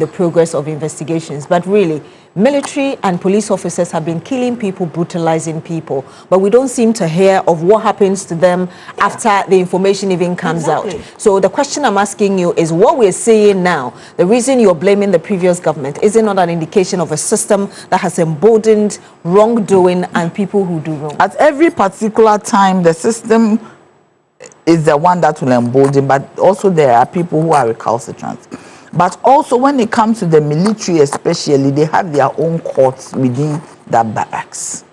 the progress of investigations. But really, military and police officers have been killing people, brutalizing people, but we don't seem to hear of what happens to them after the information even comes out. So the question I'm asking you is, what we're seeing now, the reason you're blaming the previous government, is it not an indication of a system that has emboldened wrongdoing and people who do wrong? At every particular time, the system is the one that will embolden, but also there are people who are recalcitrant. But also when it comes to the military especially, they have their own courts within the barracks.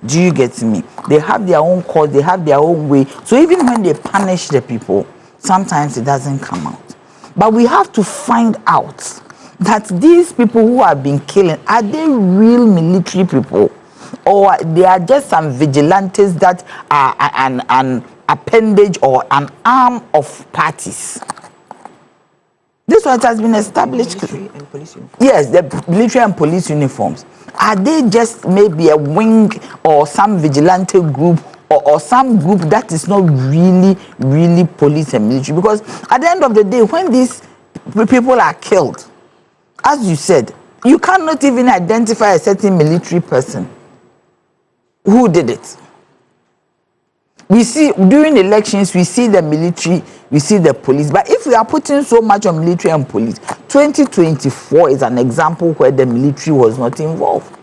Do you get me? They have their own court, they have their own way. So even when they punish the people, sometimes it doesn't come out. But we have to find out that these people who have been killing, are they real military people? Or they are just some vigilantes that are an appendage or an arm of parties? This one has been established. Military and police uniforms. Yes, the military and police uniforms. Are they just maybe a wing or some vigilante group or some group that is not really police and military? Because at the end of the day, when these people are killed, as you said, you cannot even identify a certain military person who did it. We see during elections, we see the military, we see the police. But if we are putting so much on military and police, 2024 is an example where the military was not involved.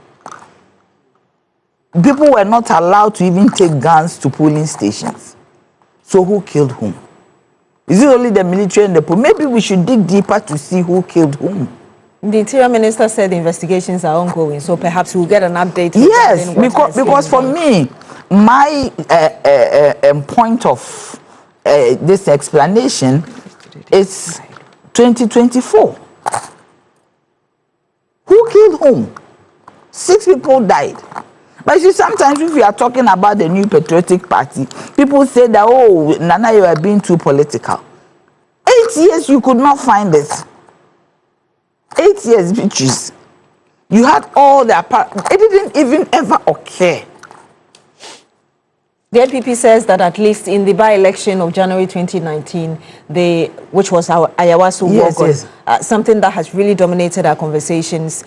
People were not allowed to even take guns to polling stations. So who killed whom? Is it only the military and the police? Maybe we should dig deeper to see who killed whom. The Interior Minister said the investigations are ongoing, so perhaps we'll get an update. Yes, because for me, my point of this explanation is 2024. Who killed whom? 6 people died. But you see, sometimes if we are talking about the New Patriotic Party, people say that, oh, Nana, you are being too political. 8 years, you could not find this. 8 years, bitches. You had all the it didn't even ever occur. The NPP says that at least in the by-election of January 2019, which was our Ayawaso Vawül3nce, something that has really dominated our conversations,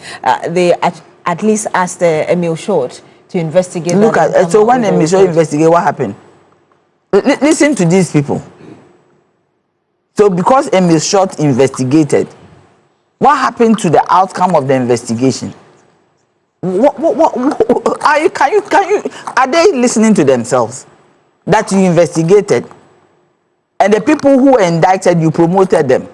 they at least asked Emil Short to investigate. Look at so when Emil Short investigated, what happened? Listen to these people. So because Emil Short investigated, what happened to the outcome of the investigation? Are they listening to themselves? That you investigated, and the people who were indicted, you promoted them.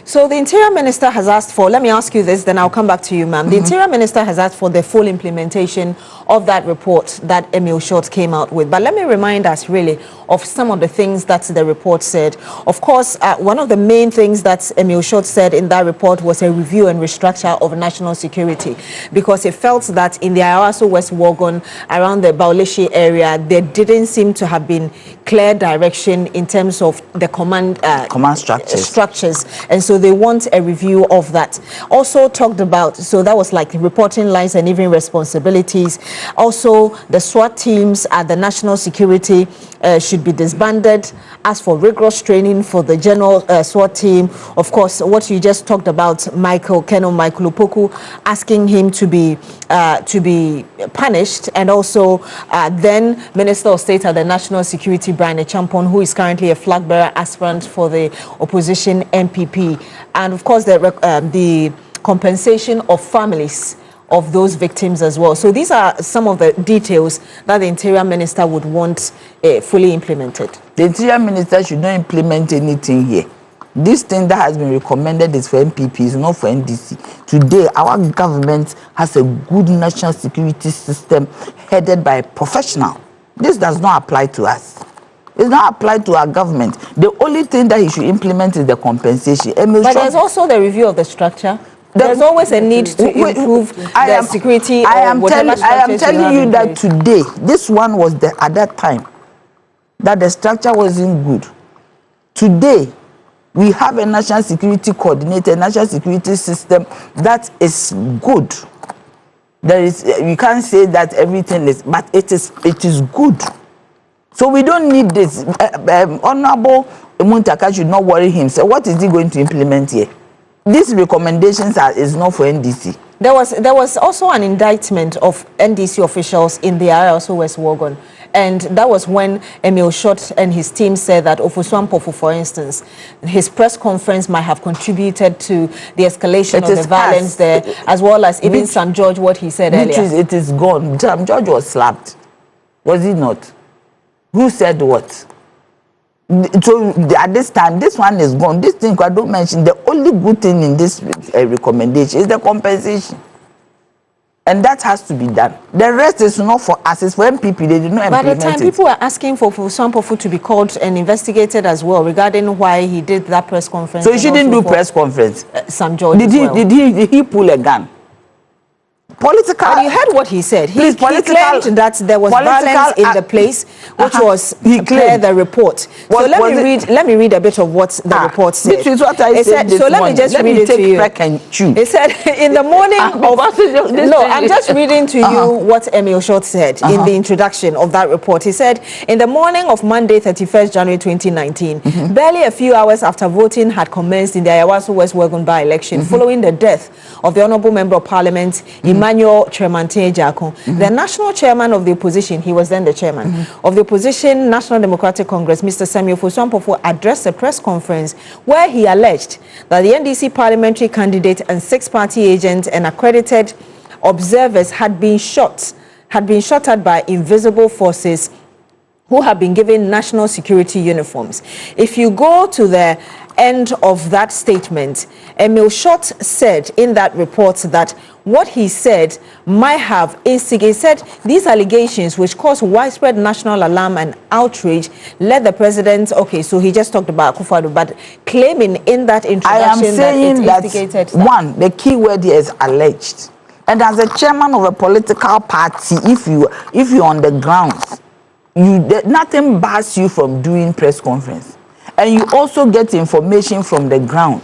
So the Interior Minister has asked for, let me ask you this, then I'll come back to you, ma'am. The Interior Minister has asked for the full implementation of that report that Emil Short came out with. But let me remind us really of some of the things that the report said. Of course, one of the main things that Emil Short said in that report was a review and restructure of national security, because it felt that in the Ayawaso West Wuogon, around the Baulishi area, there didn't seem to have been clear direction in terms of the command structures. And so they want a review of that. Also talked about, so that was like reporting lines and even responsibilities. Also, the SWAT teams at the national security should be disbanded. As for rigorous training for the general SWAT team, of course, what you just talked about, Colonel Michael Opoku, asking him to be punished, and also then Minister of State at the National Security, Brian Echampon, who is currently a flag bearer aspirant for the opposition MPP, and of course the compensation of families of those victims as well. So these are some of the details that the Interior Minister would want fully implemented. The Interior Minister should not implement anything here. This thing that has been recommended is for MPPs, not for NDC. Today, our government has a good national security system headed by a professional. This does not apply to us. It's not applied to our government. The only thing that he should implement is the compensation. But there's also the review of the structure. There's always a need to improve the security. I am telling you that today, this one was at that time, that the structure wasn't good. Today, we have a national security coordinator, national security system that is good. There is, you can't say that everything is, but it is good. So we don't need this. Honorable Muntaka should not worry himself. What is he going to implement here? these recommendations is not for NDC. There was also an indictment of NDC officials in the Ayawaso West Wogon, and that was when Emil Short and his team said that Ofosu Ampofo, for instance, his press conference might have contributed to the escalation of the violence there, as well as even Sam George, what he said earlier. It is gone. Sam George was slapped, was he not? Who said what? So at this time, this one is gone. This thing I don't mention. The only good thing in this recommendation is the compensation, and that has to be done. The rest is not for us; it's for MPP. They did not implement it. By the time people were asking for Ofosu Ampofo to be called and investigated as well regarding why he did that press conference. So he shouldn't do press conference. Sam George. Did he pull a gun? Political. But you heard what he said. He claimed that there was violence in the place, which was per the report. So let me read a bit of what the report said. This is what I said. So let me just read it to you. It said in the morning of no, I'm just reading to you what Emil Short said in the introduction of that report. He said in the morning of Monday, 31st January 2019, barely a few hours after voting had commenced in the Ayawaso West Wogon by-election, following the death of the Honourable Member of Parliament, Emmanuel Jako, the national chairman of the opposition, he was then the chairman of the opposition National Democratic Congress, Mr. Samuel Ofosu Ampofo, addressed a press conference where he alleged that the NDC parliamentary candidate and 6-party agents and accredited observers had been shot at by invisible forces who have been given national security uniforms. If you go to the end of that statement, Emil Short said in that report that what he said might have instigated these allegations, which caused widespread national alarm and outrage, led the president, so he just talked about Akufo-Addo, but claiming in that introduction that it instigated that. One, the key word here is alleged. And as a chairman of a political party, if you're on the ground, nothing bars you from doing press conference. And you also get information from the ground.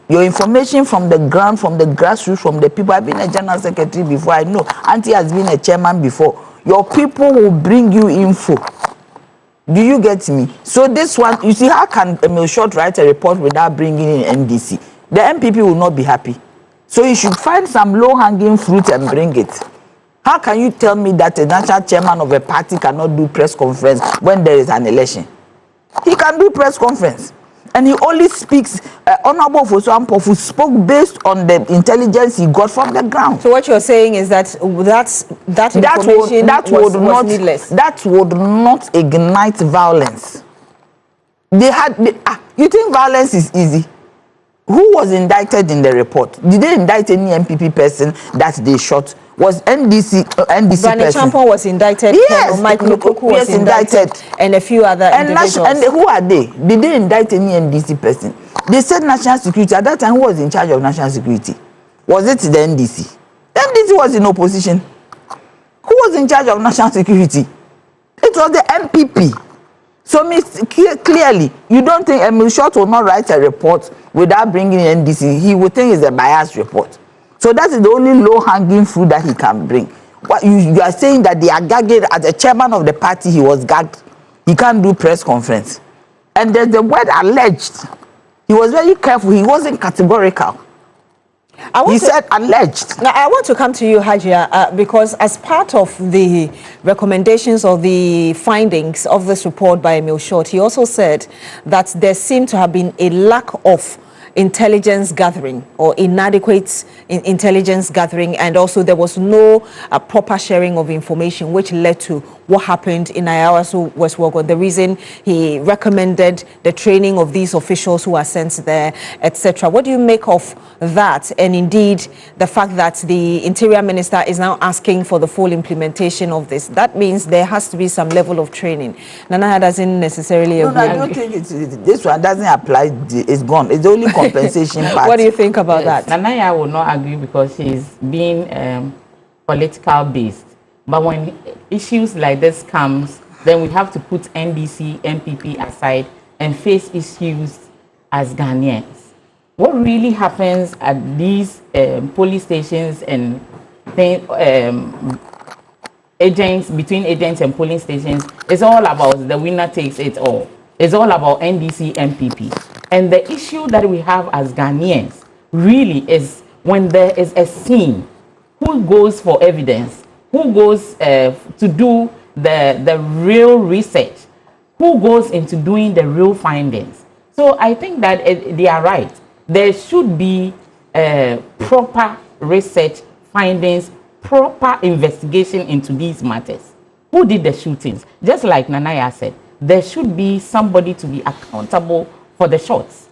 Your information from the ground, from the grassroots, from the people. I've been a general secretary before. I know. Auntie has been a chairman before. Your people will bring you info. Do you get me? So this one, you see, how can Emil Short write a report without bringing in NDC? The MPP will not be happy. So you should find some low-hanging fruit and bring it. How can you tell me that a national chairman of a party cannot do press conference when there is an election? He can do press conference. And he only speaks, Honorable Ofosu Ampofo spoke based on the intelligence he got from the ground. So what you're saying is that that information was needless. That would not ignite violence. You think violence is easy? Who was indicted in the report? Did they indict any MPP person that they shot? Was NDC person? Champon was indicted. Yes, Mike Lukoku was indicted, and a few other individuals. And who are they? Did they indict any NDC person? They said national security. At that time, who was in charge of national security? Was it the NDC? The NDC was in opposition. Who was in charge of national security? It was the MPP. So clearly, you don't think Emil Short will not write a report without bringing in NDC. He would think it's a biased report. So that is the only low-hanging fruit that he can bring. What you are saying that they are gagged as a chairman of the party, he was gagged. He can't do press conference. And there's the word alleged. He was very careful. He wasn't categorical. He said alleged. Now, I want to come to you, Hajia, because as part of the recommendations or the findings of this report by Emil Short, he also said that there seemed to have been a lack of intelligence gathering or inadequate intelligence gathering, and also there was no proper sharing of information, which led to what happened in Ayawaso West Wogon. The reason he recommended the training of these officials who are sent there, etc. What do you make of that? And indeed, the fact that the Interior Minister is now asking for the full implementation of this. That means there has to be some level of training. Nana doesn't necessarily agree. No, I don't think this one doesn't apply. It's gone. It's only compensation part. What do you think about that? Nana will not agree because he's being political based. But when issues like this comes, then we have to put NDC, MPP aside and face issues as Ghanaians. What really happens at these police stations and agents, between agents and polling stations, is all about the winner takes it all. It's all about NDC, MPP. And the issue that we have as Ghanaians really is when there is a scene, who goes for evidence, who goes to do the real research, who goes into doing the real findings. So I think that they are right. There should be proper research findings, proper investigation into these matters. Who did the shootings? Just like Nanaya said, there should be somebody to be accountable for the shots.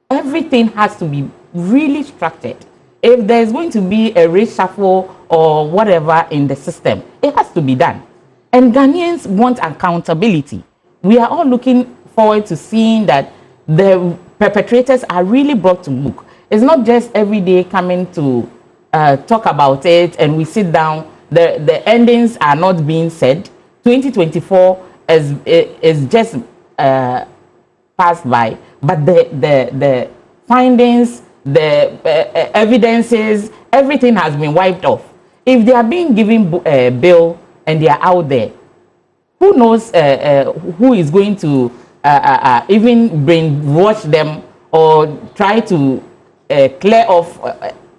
Everything has to be really structured. If there's going to be a reshuffle or whatever in the system, it has to be done. And Ghanaians want accountability. We are all looking forward to seeing that the perpetrators are really brought to book. It's not just every day coming to talk about it and we sit down. The endings are not being said. 2024 is just passed by, but the findings, the evidences, everything has been wiped off. If they are being given bail and they are out there, who knows who is going to even brainwash them or try to clear off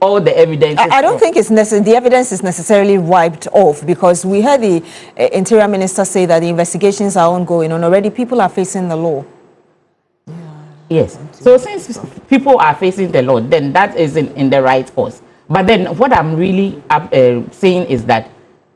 all the evidence? I don't think it's necessary. The evidence is necessarily wiped off, because we heard the Interior Minister say that the investigations are ongoing and already people are facing the law. Yes. So since people are facing the law, then that is in the right course. But then what I'm really saying is that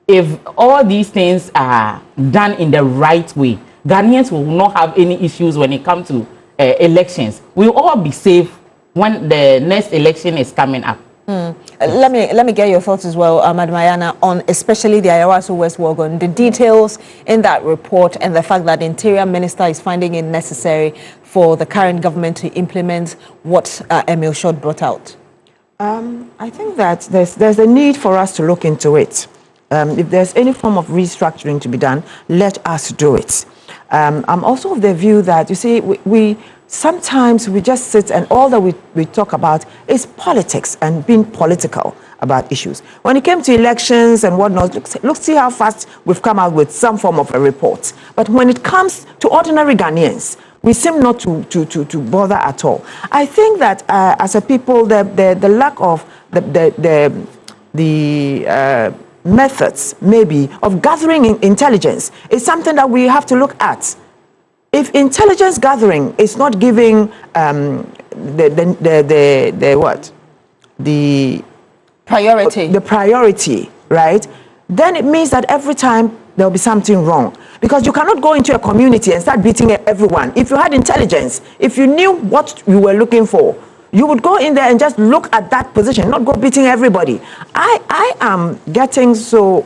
if all these things are done in the right way, Ghanaians will not have any issues when it comes to elections. We'll all be safe when the next election is coming up. Let me get your thoughts as well, Mayana, on especially the Ayawaso West Wagon, the details in that report and the fact that the Interior Minister is finding it necessary for the current government to implement what Emil Short brought out. I think that there's a need for us to look into it. If there's any form of restructuring to be done, let us do it. I'm also of the view that, you see, we sometimes we just sit and all that we talk about is politics and being political about issues. When it came to elections and whatnot, look, see how fast we've come out with some form of a report. But when it comes to ordinary Ghanaians, we seem not to bother at all. I think that as a people, the lack of the methods maybe of gathering intelligence is something that we have to look at. If intelligence gathering is not giving the priority, right, then it means that every time there'll be something wrong, because you cannot go into a community and start beating everyone. If you had intelligence, if you knew what you were looking for, you would go in there and just look at that position, not go beating everybody. I am getting so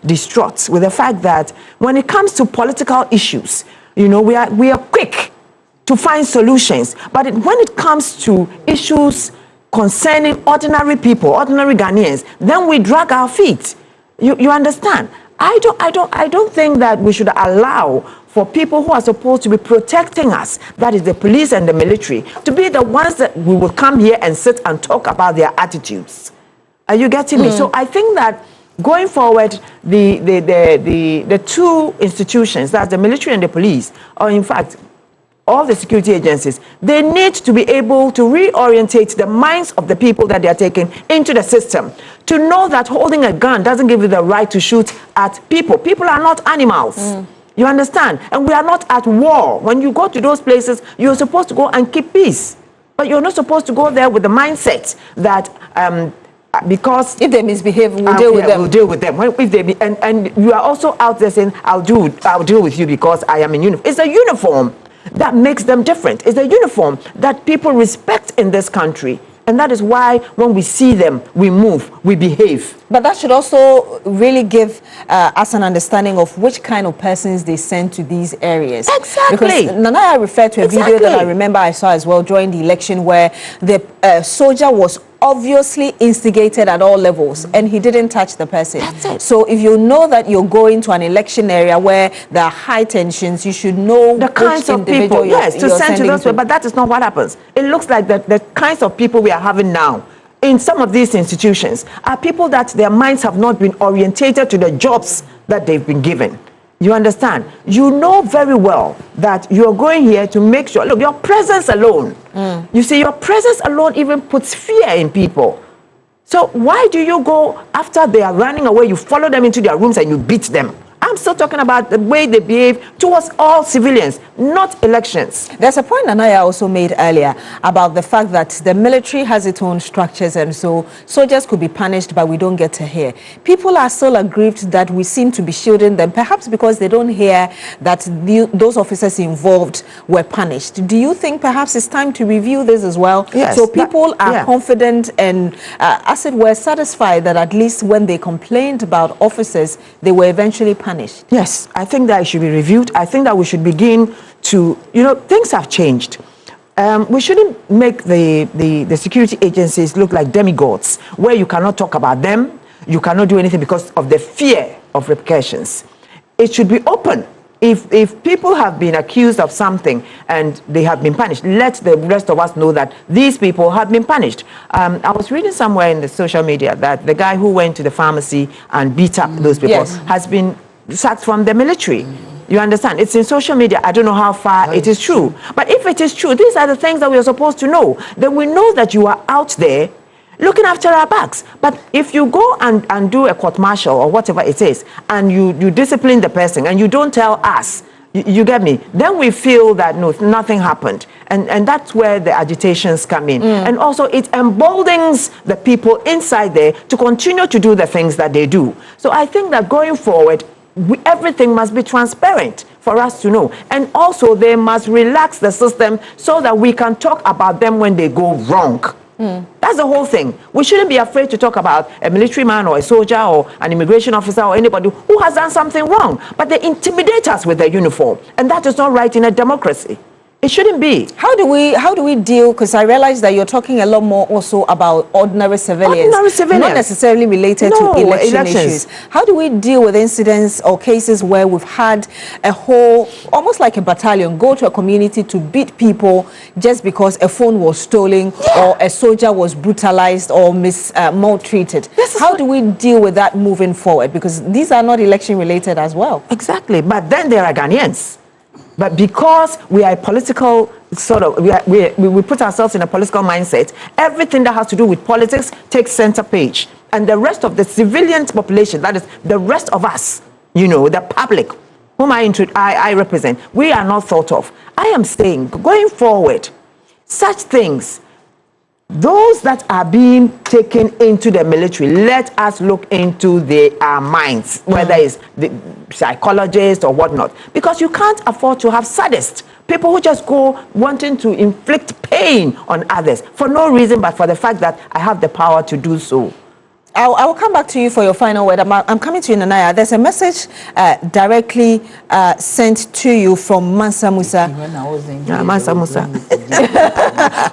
distraught with the fact that when it comes to political issues, you know, we are quick to find solutions, but when it comes to issues concerning ordinary people, ordinary Ghanaians, then we drag our feet. You understand? I don't think that we should allow for people who are supposed to be protecting us, that is the police and the military, to be the ones that we will come here and sit and talk about their attitudes. Are you getting me? So I think that going forward, the two institutions, that's the military and the police, or in fact, all the security agencies, they need to be able to reorientate the minds of the people that they are taking into the system, to know that holding a gun doesn't give you the right to shoot at people. People are not animals. You understand? And we are not at war. When you go to those places, you're supposed to go and keep peace. But you're not supposed to go there with the mindset that because if they misbehave, we'll deal with them. We'll deal with them. If they and you are also out there saying, I'll deal with you because I am in uniform. It's a uniform that makes them different. It's a uniform that people respect in this country. And that is why when we see them, we move, we behave. But that should also really give us an understanding of which kind of persons they send to these areas. Exactly. Because Nanaya referred to a video that I remember I saw as well during the election where the soldier was obviously instigated at all levels and he didn't touch the person. That's it. So if you know that you're going to an election area where there are high tensions, you should know the kinds of people, yes, to send to those people. But that is not what happens. It looks like the kinds of people we are having now in some of these institutions are people that their minds have not been orientated to the jobs that they've been given. You understand? You know very well that you're going here to make sure, look, your presence alone, you see, your presence alone even puts fear in people. So why do you go after they are running away, you follow them into their rooms and you beat them? I'm still talking about the way they behave towards all civilians, not elections. There's a point Anaya also made earlier about the fact that the military has its own structures, and so soldiers could be punished, but we don't get to hear. People are still aggrieved that we seem to be shielding them, perhaps because they don't hear that those officers involved were punished. Do you think perhaps it's time to review this as well? Yes, so people are confident and, as it were, satisfied that at least when they complained about officers, they were eventually punished? Yes, I think that it should be reviewed. I think that we should begin to, things have changed. We shouldn't make the security agencies look like demigods, where you cannot talk about them, you cannot do anything because of the fear of repercussions. It should be open. If people have been accused of something and they have been punished, let the rest of us know that these people have been punished. I was reading somewhere in the social media that the guy who went to the pharmacy and beat up those people has been sacked from the military. You understand? It's in social media. I don't know how far it is true. But if it is true, these are the things that we are supposed to know. Then we know that you are out there looking after our backs. But if you go and do a court martial or whatever it is, and you discipline the person and you don't tell us, you get me? Then we feel that no, nothing happened. And that's where the agitations come in. And also it emboldens the people inside there to continue to do the things that they do. So I think that going forward, everything must be transparent for us to know. And also they must relax the system so that we can talk about them when they go wrong. That's the whole thing. We shouldn't be afraid to talk about a military man or a soldier or an immigration officer or anybody who has done something wrong. But they intimidate us with their uniform. And that is not right in a democracy. It shouldn't be. How do we deal, because I realize that you're talking a lot more also about ordinary civilians. Not necessarily related to election issues. How do we deal with incidents or cases where we've had a whole, almost like a battalion, go to a community to beat people just because a phone was stolen or a soldier was brutalized or maltreated? How do we deal with that moving forward? Because these are not election related as well. Exactly. But then there are Ghanaians. But because we are a political sort of, we put ourselves in a political mindset, everything that has to do with politics takes center page. And the rest of the civilian population, that is the rest of us, the public, whom I represent, we are not thought of. I am saying, going forward, such things, those that are being taken into the military, let us look into their minds, whether it's the psychologists or whatnot. Because you can't afford to have sadists, people who just go wanting to inflict pain on others for no reason but for the fact that I have the power to do so. I will come back to you for your final word. I'm coming to you, Nanaya. There's a message directly sent to you from Mansa Musa. Mansa Musa.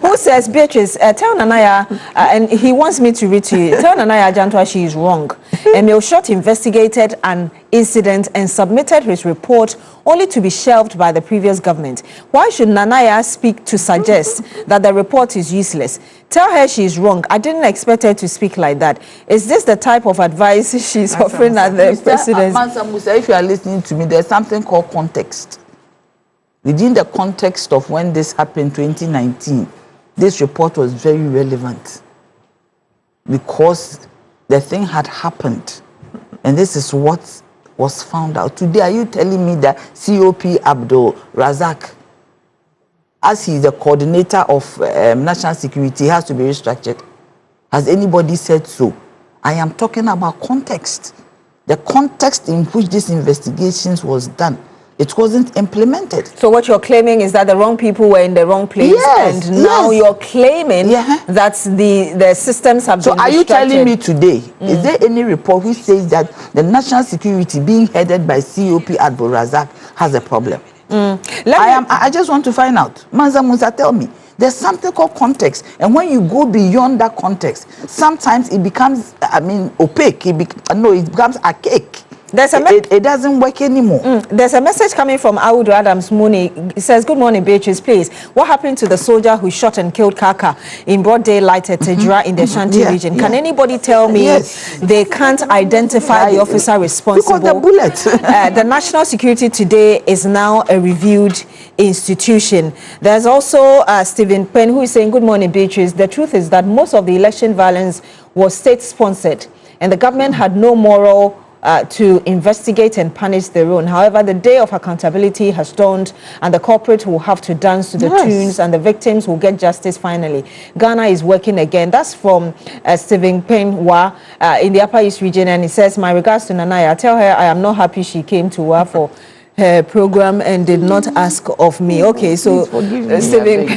Who says, Beatrice, tell Nanaya, and he wants me to read to you, tell Nanaya Jantwa she is wrong. Emil Short investigated an incident and submitted his report only to be shelved by the previous government. Why should Nanaya speak to suggest that the report is useless? Tell her she is wrong. I didn't expect her to speak like that. Is this the type of advice she's offering at the presidency? Mansa Musa, if you are listening to me, there's something called context. Within the context of when this happened, 2019, this report was very relevant because the thing had happened, and this is what was found out. Today, are you telling me that COP Abdul Razak, as he is the coordinator of national security, has to be restructured? Has anybody said so? I am talking about context. The context in which this investigations was done. It wasn't implemented. So what you're claiming is that the wrong people were in the wrong place, and now you're claiming that the systems have been restructured. So are you telling me today, is there any report which says that the national security being headed by COP Abdul Razak has a problem? I just want to find out. Mansa Musa, tell me. There's something called context, and when you go beyond that context, sometimes it becomes, opaque. It becomes archaic. There's a it doesn't work anymore. There's a message coming from Audu Adams Mooney. It says, good morning, Beatrice, please. What happened to the soldier who shot and killed Kaka in broad daylight at Tejura in the Shanti region? Can anybody tell me they can't identify the officer responsible? Because the bullet. The national security today is now a reviewed institution. There's also Stephen Penn who is saying, good morning, Beatrice. The truth is that most of the election violence was state-sponsored and the government had no moral to investigate and punish their own. However, the day of accountability has dawned and the culprit will have to dance to the tunes and the victims will get justice finally. Ghana is working again. That's from Stephen Payne Wa in the Upper East region, and he says, my regards to Nanaya. Tell her I am not happy she came to Wa for her program and did not ask of me. Okay, so Stephen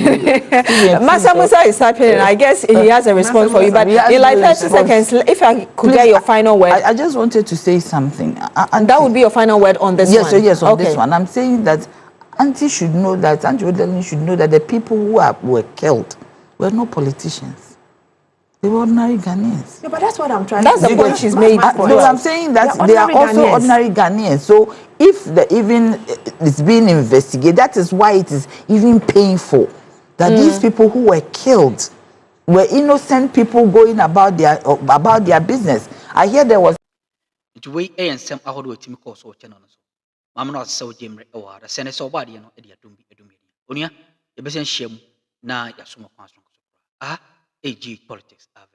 Masa Musa is happening. I guess he has a response for you, but in like 30 seconds, if I could get your final word. I just wanted to say something. And that would be your final word on this one? Yes, on this one. I'm saying that Auntie should know that, Auntie Odelin should know that the people who were killed were not politicians. They were ordinary Ghanaians. No, but that's what I'm trying That's to the point she's made. No, I'm saying that they are also ordinary Ghanaians. So if even it's being investigated, that is why it is even painful that these people who were killed were innocent people going about their business. I hear there was. It way and some ahodo with Tim Course or channel. Mamma not so Jim or the Senate so body, Edia Dumbi Edumia. Unia, the business shame na Yasuma. AG politics are